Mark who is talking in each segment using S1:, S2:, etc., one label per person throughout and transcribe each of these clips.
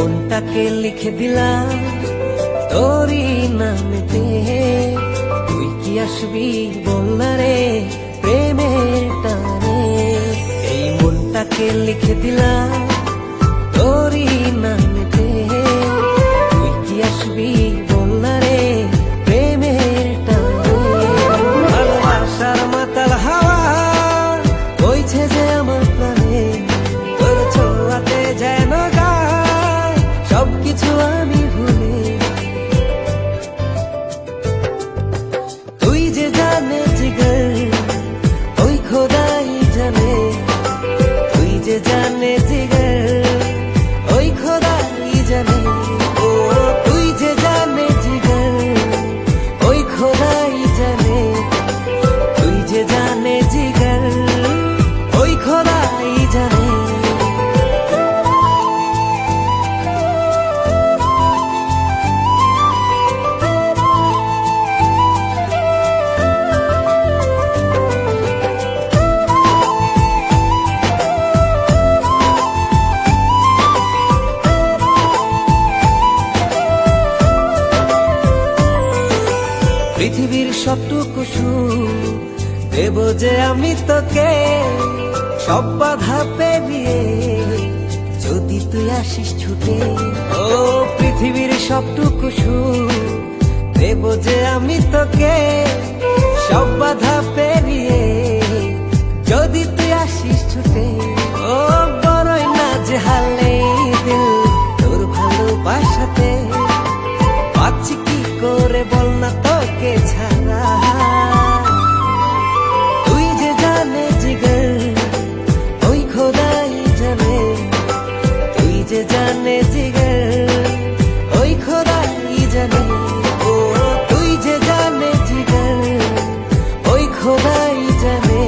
S1: মনটাকে লিখে দিলাম তোরই নামেতে। তুই কি আসবি বলনা রে প্রেমের টানে। এই মনটাকে লিখে দিলাম তোরই নামেতে। তুই কি আসবি বলনা রে প্রেমের টানে। ভালোবাসার মাতাল হাওয়া বইছে যে আমার প্রাণে। তোর ছোঁয়াতে যেন গায় সবকিছু আমি ভুলে। তুই যে জানে জিগর ওই খোদাই জানে। তুই যে জানে জিগর ওই খোদাই জানে। ও তুই যে জানে জিগর ওই খোদাই জানে। তুই যে জানে জিগর ওই খোদাই জানে। পৃথিবীর সবটুকু সুখ দেব যে আমি তোকে। সব বাধা পেরিয়ে যদি তুই আসিস ছুটে। ও পৃথিবীর সবটুকু সুখ দেব যে আমি তোকে। সব বাধা পেরিয়ে যদি তুই আসিস ছুটে। ও বড়ই না যে হালে দিল তোর ভালোবাসাতে। পাচ্ছি কি করে বল না তোকে ছাড়া। তুই যে জানে জিগর ওই খোদাই জানে। তুই যে জানে জিগর ওই খোদাই জানে। ও তুই যে জানে জিগর ওই খোদাই জানে।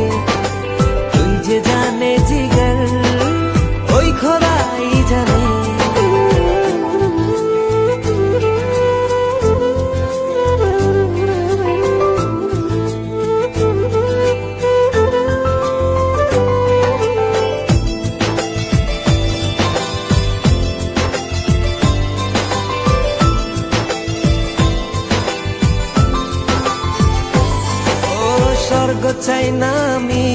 S1: তুই যে জানে জিগর ওই খোদাই জানে। স্বর্গ চাই না আমি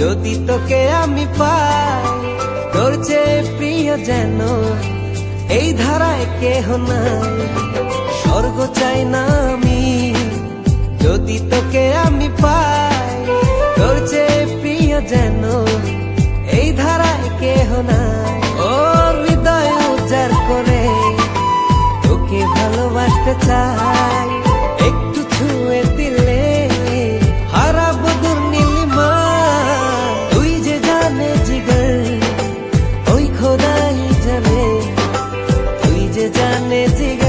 S1: যদি তোকে আমি পাই। তোর চেয়ে প্রিয় যেন এই ধারায় কেহ নাই। স্বর্গ চাই না আমি যদি তোকে আমি পাই। তোর চেয়ে প্রিয় যেন এই ধারায় কেহ নাই। ও হৃদয় উজাড় করে তোকে ভালোবাসতে চাই। একটু ছুঁয়ে দিলে হারাবো দূর নীলিমা। তুই যে জানে জিগর ওই খোদাই জানে। তুই যে জানে জিগর